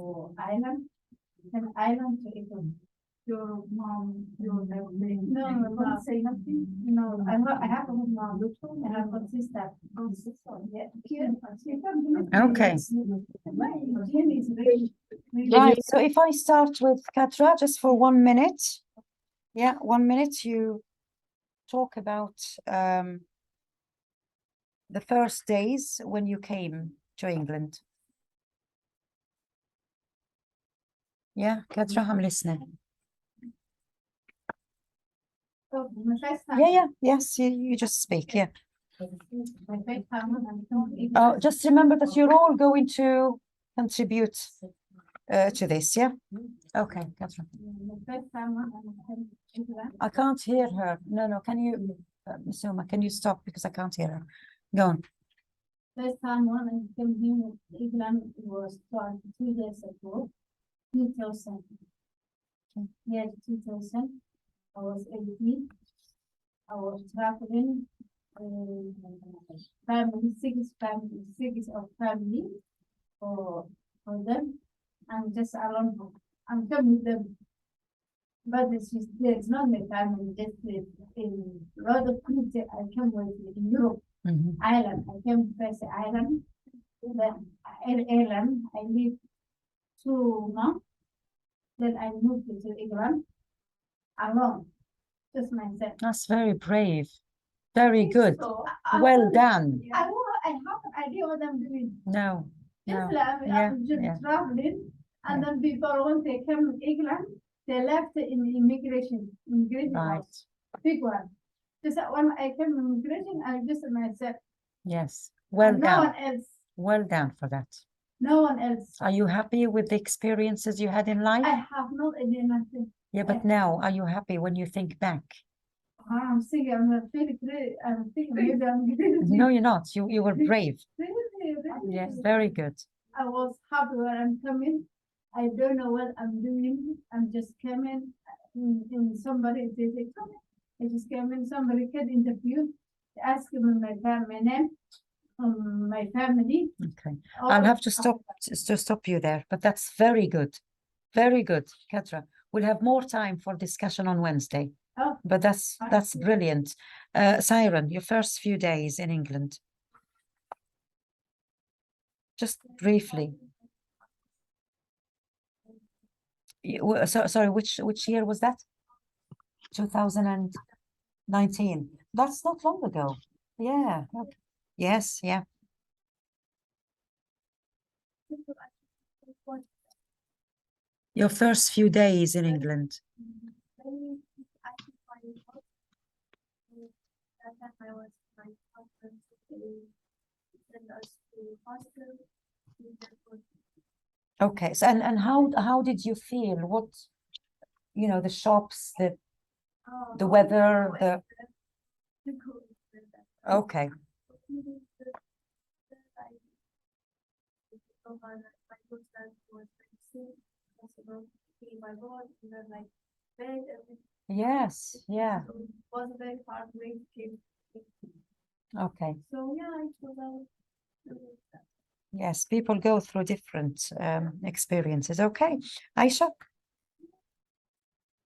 to Ireland, and Ireland to Italy. Your mom, your no, don't say nothing. No, I have a mom, and I've got sister. Yeah. Okay. Right. So if I start with Katra, just for 1 minute. Yeah, 1 minute, you talk about the first days when you came to England. Yeah, Katra, I'm listening. Yeah, yes, you just speak, yeah. Oh, just remember that you're all going to contribute to this, yeah? Okay, Katra. I can't hear her. No, can you, Ms. Uma, can you stop because I can't hear her? Go on. First time when I came here to England was 2 years ago, 2000. Yeah, 2000. I was 18. I was traveling, six of family for them. I'm just alone. I'm coming with them. But there's not my family, just in a lot of countries I come with in Europe, Ireland. I came first Ireland, then Ireland. I lived 2 months. Then I moved to England alone, just myself. That's very brave. Very good. So, Well done. I have an idea what I'm doing. No. Just I'm just traveling, and then people when they came to England, they left in immigration Right. house, big one. Just when I came to immigration, I just myself. Yes. Well no done. one else. Well done for that. No one else. Are you happy with the experiences you had in life? I have not idea nothing. Yeah, but now, are you happy when you think back? I'm thinking, I'm not feeling great. I'm thinking maybe I'm No, you're not. You were brave. Really? Yes, very good. I was happy when I'm coming. I don't know what I'm doing. I'm just coming. And somebody they say, come in. I just came in. Somebody can interview. Ask me my name, my family. Okay. I'll have to stop you there, but that's very good. Very good, Katra. We'll have more time for discussion on Wednesday. Oh, but that's brilliant. Siren, your first few days in England. Just briefly. Sorry, which year was that? 2019. That's not long ago. Yeah. Okay. Yes, yeah. Your first few days in England. Okay, so and how did you feel? What, the shops, the weather, the okay. Yes, yeah. So it was a very hard way to keep. Okay. So yeah, it was Yes, people go through different experiences. Okay, Aisha?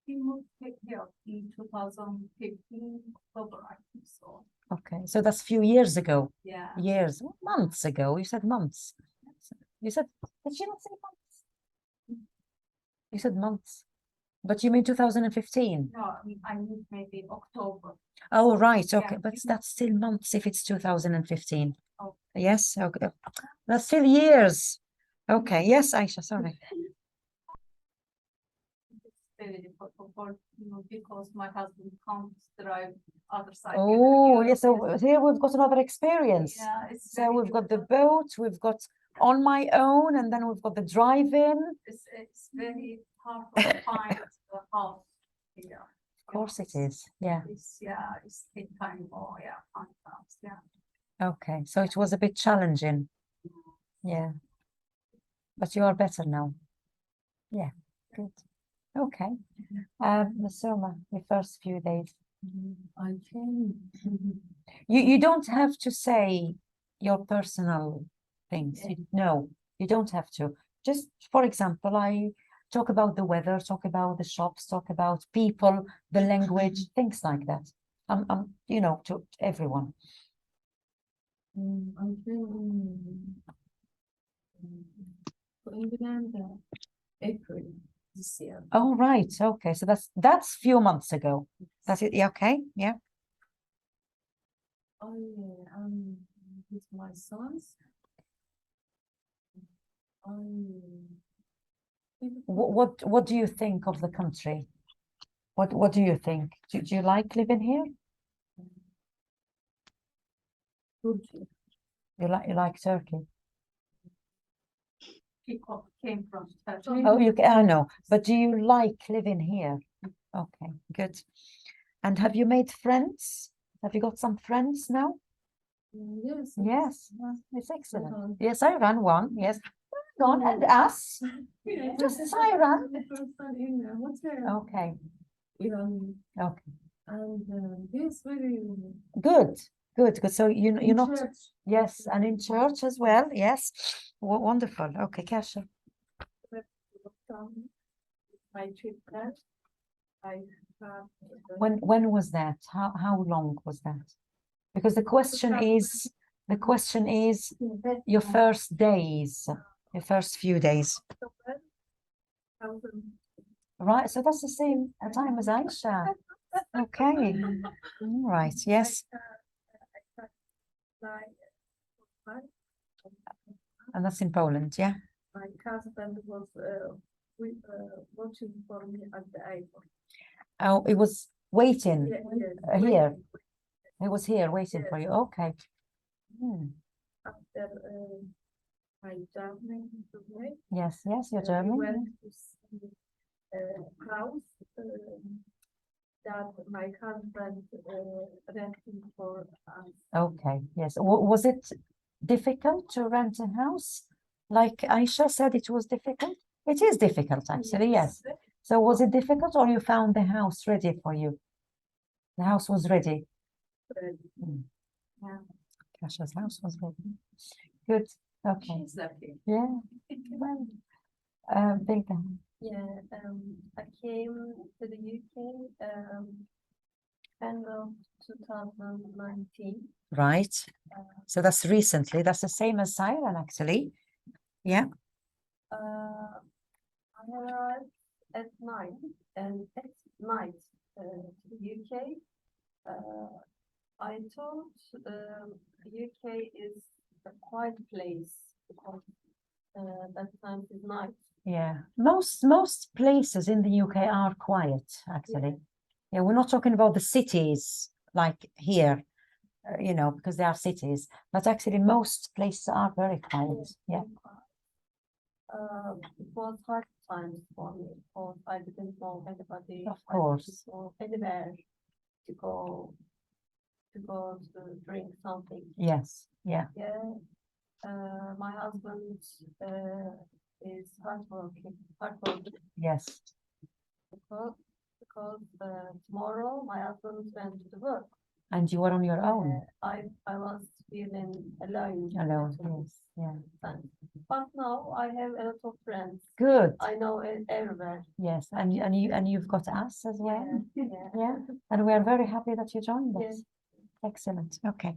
we moved here in 2015 October, I think so. Okay, so that's a few years ago. Yeah. Years, months ago. You said months. You said, did you not say months? You said months. But you mean 2015? No, I moved maybe October. Oh, right. Okay, Yeah. but that's still months if it's 2015. Oh. Yes, okay. That's still years. Okay, yes, Aisha, sorry. Very difficult, because my husband can't drive other side. Oh, yes. So here we've got another experience. Yeah, so we've got the boat, we've got on my own, and then we've got the drive-in. It's very hard to find the house here. Of course it is. Yeah. It's time more. Yeah, find house. Yeah. Okay, so it was a bit challenging. Yeah. But you are better now. Yeah, good. Okay. Masoma, your first few days. I think You don't have to say your personal things. No, you don't have to. just for example, I talk about the weather, talk about the shops, talk about people, the language, things like that. You know, to everyone. Until England, April this year. Oh, right. Okay. So that's few months ago. That's it. Yeah, okay. Yeah. I'm with my sons. What do you think of the country? What do you think? Do you like living here? Turkey. You like Turkey? People came from Turkey. Oh, I know. But do you like living here? Okay, good. And have you made friends? Have you got some friends now? Yes. Yes, well, it's excellent. ran. Yes, I ran one. Yes, go on, and us. Just I ran. The first time in hotel. Okay, Iran. okay, And this very good, good. So you're in not. church. Yes, and in church as well. Yes, wonderful. Okay, Kasia. My trip there. I have When was that? How long was that? Because the question is your first days, your first few days. Right, so that's the same time as Aisha. Okay, all right, yes. And that's in Poland, yeah? My husband was watching for me at the airport. Oh, it was waiting Yes, here. It was here waiting for you. Okay. after my journey to Dubai. Yes, your We German. went to see a house that my husband renting for us. Okay, yes. Was it difficult to rent a house? Like Aisha said, it was difficult. It is difficult, actually, yes. So was it difficult, or you found the house ready for you? The house was ready. Yeah. Kasha's house was ready. Good. Okay. She's lucky. Yeah. Well, big. Yeah, I came to the UK end of 2019. Right. So that's recently. That's the same as Siren, actually. Yeah. I arrived at night, and at night to the UK. I thought UK is a quiet place because that time is night. Yeah. Most places in the UK are quiet, actually. Yeah, we're not talking about the cities like here, you know, because they are cities, but actually most places are very quiet. Yeah. It was hard times for me because I didn't know anybody. Of course. I didn't know anywhere to go to drink something. Yes. Yeah. Yeah. My husband is hardworking. Yes. Because tomorrow my husband went to work. And you were on your own. I was feeling alone. Alone. at all Yes. Yeah. times. But now I have a lot of friends. Good. I know everywhere. Yes. And you've got us as well. Yeah. Yeah. And we are very happy that you joined us. Yes. Excellent. Okay.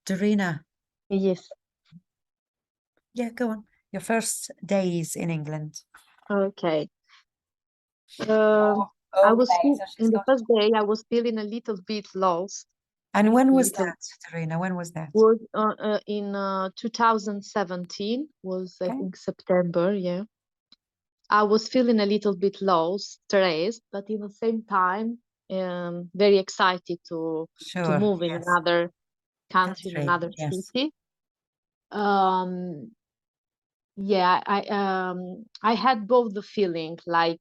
Darina. Yes. Yeah, go on. Your first days in England. Okay. I was in the first day. I was feeling a little bit lost. And when was little- that, Darina? When was that? Was in 2017. Was I Okay. think September. Yeah. I was feeling a little bit lost, stressed, but in the same time, very excited to Sure. move in Yes. another country, in Country, another yes. city. Yeah, I had both the feeling like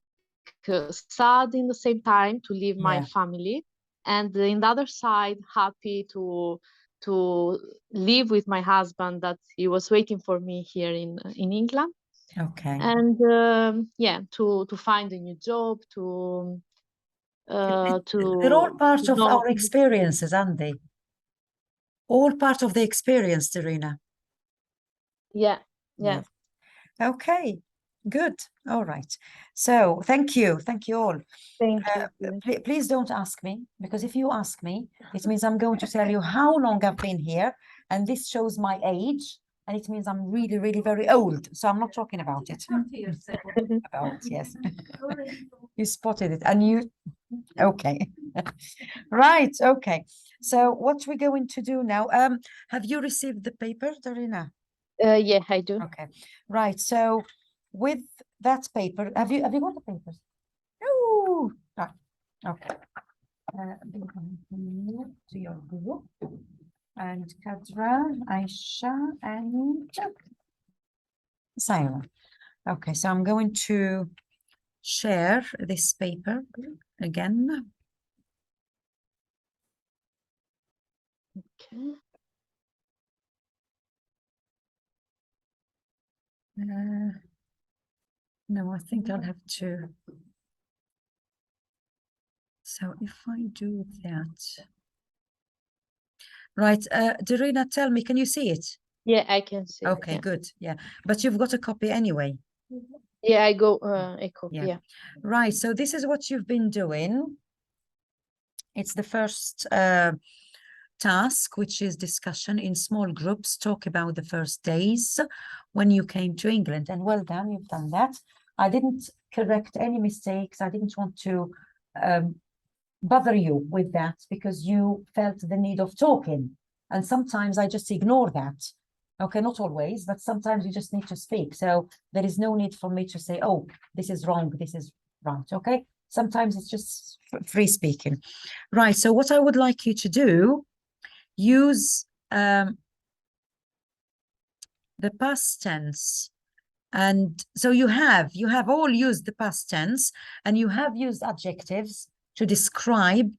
sad in the same time to leave my Yeah. family, and in the other side, happy to live with my husband that he was waiting for me here in England, Okay. and yeah, to find a new job, to They're all part of know- our experiences, aren't they? All part of the experience, Darina. Yeah. Yeah. Yes. Okay, good. All right. So thank you all. Thank you. Please don't ask me, because if you ask me, it means I'm going to tell you how long I've been here, and this shows my age, and it means I'm really, really very old. So I'm not talking about it. About, yes. You spotted it, and you, okay. Right, okay. So what we're going to do now, have you received the paper, Darina? Yeah, I do. Okay, right. So with that paper, have you got the papers? Oh, right. Okay. To your group, and Kadra, Aisha, and Simon. Okay, so I'm going to share this paper again. Okay. No, I think I'll have to. So if I do that. Right, Dorina, tell me, can you see it? Yeah, I can see. Okay, Yeah. good. Yeah, but you've got a copy anyway. Yeah, I go echo. Yeah. Yeah. Right, so this is what you've been doing. It's the first task, which is discussion in small groups, talk about the first days when you came to England. And well done, you've done that. I didn't correct any mistakes. I didn't want to bother you with that because you felt the need of talking. And sometimes I just ignore that. Okay, not always, but sometimes you just need to speak. So there is no need for me to say, oh, this is wrong, this is right. Okay, sometimes it's just free speaking. Right, so what I would like you to do, use the past tense. And so you have all used the past tense, and you have used adjectives to describe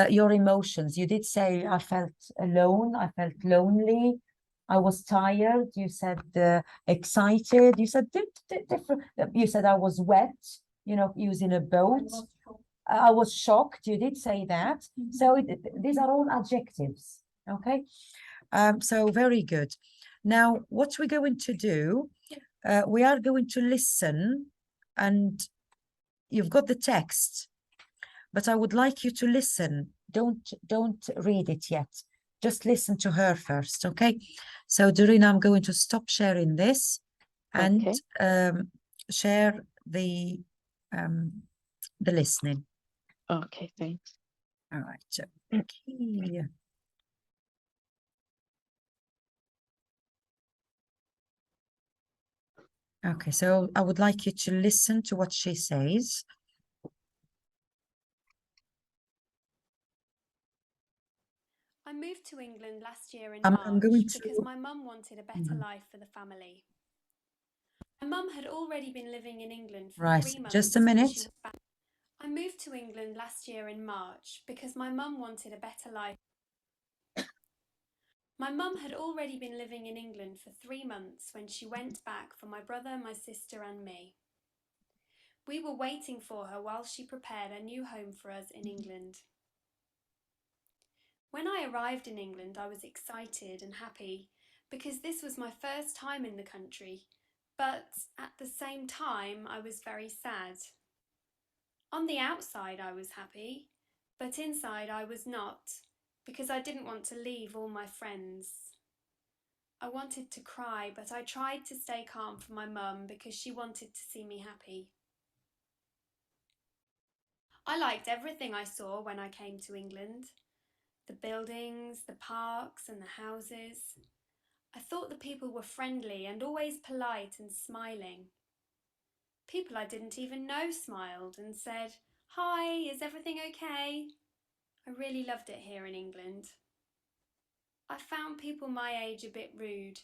your emotions. You did say, I felt alone, I felt lonely, I was tired. You said excited. You said different. You said I was wet, using a boat. I was shocked. You did say that. So these are all adjectives. Okay. So very good. Now, what we're going to do, we are going to listen, and you've got the text, but I would like you to listen. Don't read it yet. Just listen to her first, okay? So, Dorina, I'm going to stop sharing this and share the listening. Okay, thanks. All right. Okay. Okay, so I would like you to listen to what she says. I moved to England last year in I'm March going because to- my mum wanted a better life for the family. My mum had already been living in England for Right, 3 months. just a when minute. she was back. I moved to England last year in March because my mum wanted a better life. My mum had already been living in England for 3 months when she went back for my brother, my sister, and me. We were waiting for her while she prepared a new home for us in England. When I arrived in England, I was excited and happy because this was my first time in the country, but at the same time, I was very sad. On the outside, I was happy, but inside, I was not because I didn't want to leave all my friends. I wanted to cry, but I tried to stay calm for my mum because she wanted to see me happy. I liked everything I saw when I came to England. The buildings, the parks, and the houses. I thought the people were friendly and always polite and smiling. People I didn't even know smiled and said, "Hi, is everything okay?" I really loved it here in England. I found people my age a bit rude.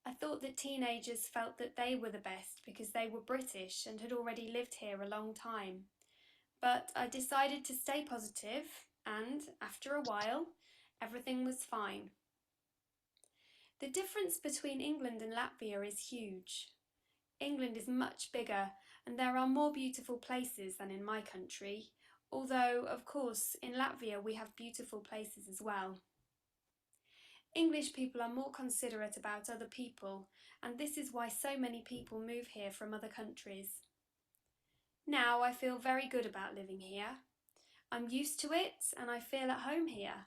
I thought that teenagers felt that they were the best because they were British and had already lived here a long time. But I decided to stay positive, and after a while, everything was fine. The difference between England and Latvia is huge. England is much bigger and there are more beautiful places than in my country, although, of course, in Latvia we have beautiful places as well. English people are more considerate about other people, and this is why so many people move here from other countries. Now I feel very good about living here. I'm used to it and I feel at home here.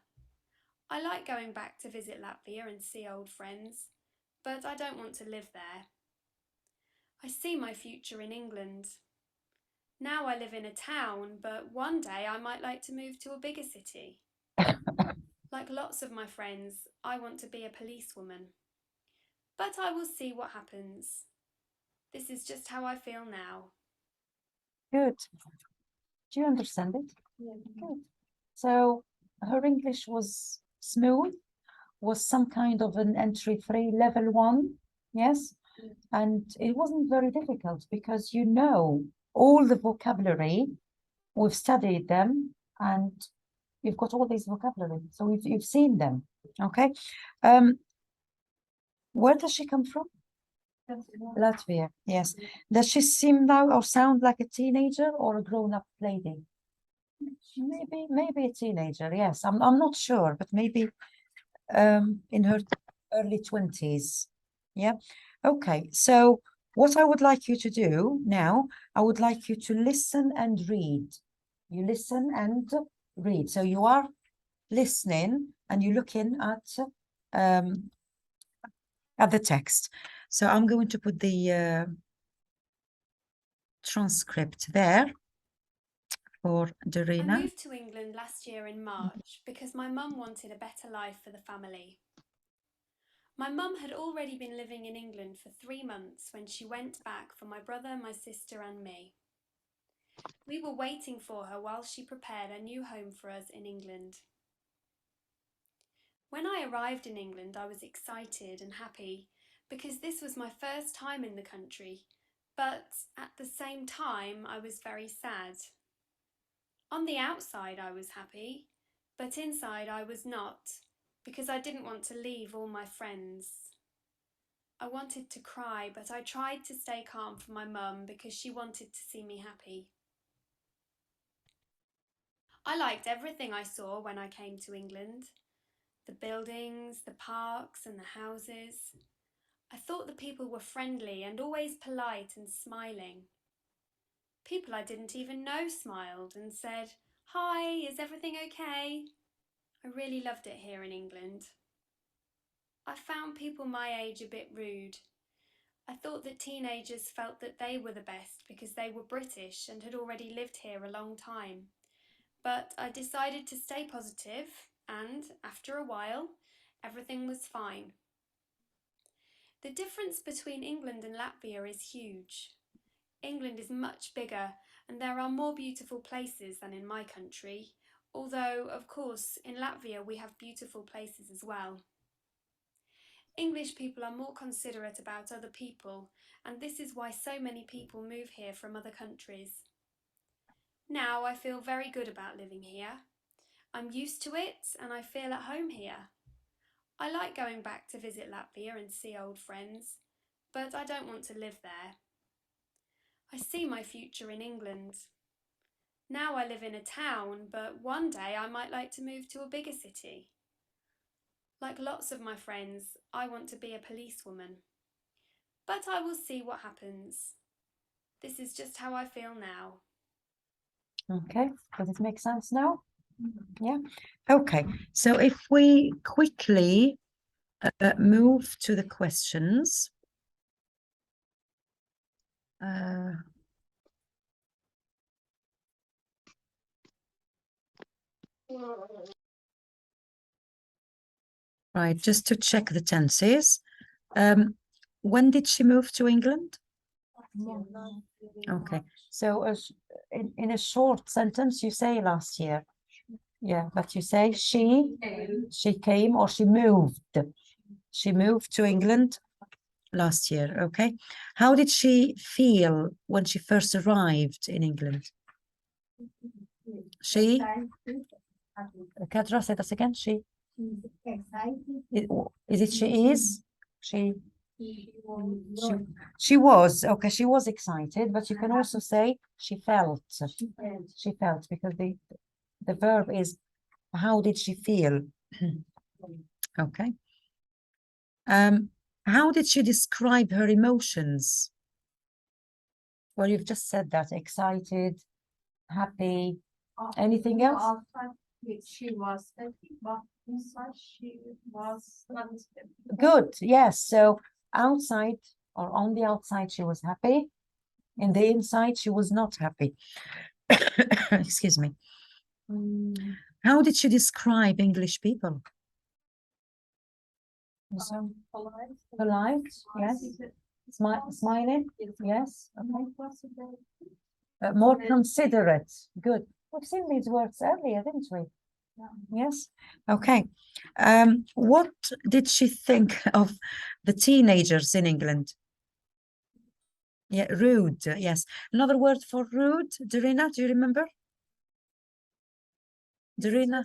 I like going back to visit Latvia and see old friends, but I don't want to live there. I see my future in England. Now I live in a town, but one day I might like to move to a bigger city. Like lots of my friends, I want to be a policewoman. But I will see what happens. This is just how I feel now. Good. Do you understand it? Yeah. Good. So her English was smooth, was some kind of an entry 3 level 1, yes? Yeah. And it wasn't very difficult because you know all the vocabulary, we've studied them, and you've got all these vocabulary, so you've seen them, okay? Where does she come from? That's one. Latvia, yes. Does she seem now or sound like a teenager or a grown-up lady? Maybe a teenager, yes. I'm not sure, but maybe in her early 20s. Yeah. Okay. So what I would like you to do now, I would like you to listen and read. You listen and read. So you are listening and you're looking at the text. So I'm going to put the transcript there for I Dorina. moved to England last year in March because my mum wanted a better life for the family. My mum had already been living in England for 3 months when she went back for my brother, my sister and me. We were waiting for her while she prepared a new home for us in England. When I arrived in England, I was excited and happy because this was my first time in the country, but at the same time I was very sad. On the outside I was happy, but inside I was not, because I didn't want to leave all my friends. I wanted to cry, but I tried to stay calm for my mum because she wanted to see me happy. I liked everything I saw when I came to England. The buildings, the parks and the houses. I thought the people were friendly and always polite and smiling. People I didn't even know smiled and said, "Hi, is everything okay?" I really loved it here in England. I found people my age a bit rude. I thought that teenagers felt that they were the best because they were British and had already lived here a long time. But I decided to stay positive and, after a while, everything was fine. The difference between England and Latvia is huge. England is much bigger and there are more beautiful places than in my country, although, of course, in Latvia we have beautiful places as well. English people are more considerate about other people, and this is why so many people move here from other countries. Now I feel very good about living here. I'm used to it and I feel at home here. I like going back to visit Latvia and see old friends, but I don't want to live there. I see my future in England. Now I live in a town, but one day I might like to move to a bigger city. Like lots of my friends, I want to be a policewoman. But I will see what happens. This is just how I feel now. Okay, does it make sense now? Yeah. Okay, so if we quickly move to the questions. Right, just to check the tenses. When did she move to England? Okay, so in a short sentence, you say last year. Yeah, but you say she came or she moved. She moved to England last year, okay? How did she feel when she first arrived in England? She, Kadra, say this again, she, She's excited. is it she is? She was. she was, okay, she was excited, but you can also say she felt. felt. She felt, because the verb is how did she feel? Okay. How did she describe her emotions? Well, you've just said that. Excited, happy. Anything else? Outside, she was happy, but inside she was not happy. Good. Yes. So outside or on the outside, she was happy. In the inside, she was not happy. Excuse me. How did she describe English people? Polite. Polite, yes. Smiling, yes. Okay. More considerate. Good. We've seen these words earlier, didn't we? Yes. Okay. What did she think of the teenagers in England? Yeah, rude. Yes. Another word for rude. Darina, do you remember? Darina?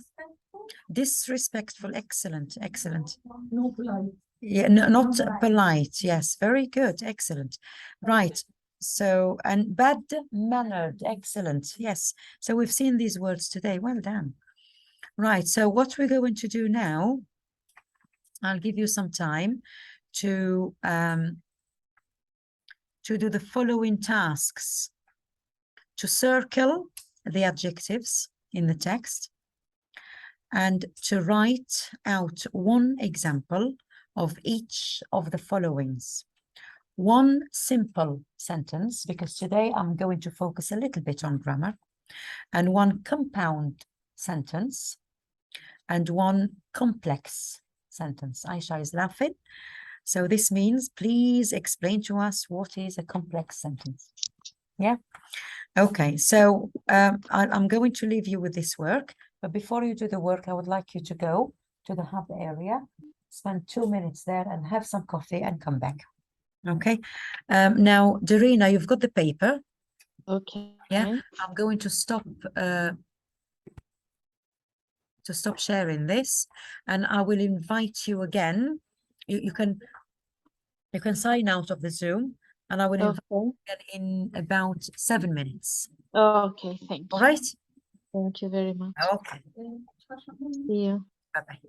Disrespectful. Excellent. Excellent. No polite. Yeah, no, not polite. Yes, very good. Excellent. Right. So, and bad mannered. Excellent. Yes. So we've seen these words today. Well done. Right. So what we're going to do now, I'll give you some time to do the following tasks. To circle the adjectives in the text and to write out one example of each of the followings. One simple sentence, because today I'm going to focus a little bit on grammar, and one compound sentence, and one complex sentence. Aisha is laughing. So this means, please explain to us what is a complex sentence. Yeah. Okay, so I'm going to leave you with this work, but before you do the work, I would like you to go to the hub area, spend 2 minutes there and have some coffee and come back. Okay, now, Darina, you've got the paper. Okay. Yeah, I'm going to stop sharing this, and I will invite you again. You can sign out of the Zoom, and I will invite you again in about 7 minutes. Okay, thank All you. right? Thank you very much. Okay. See you. Bye-bye.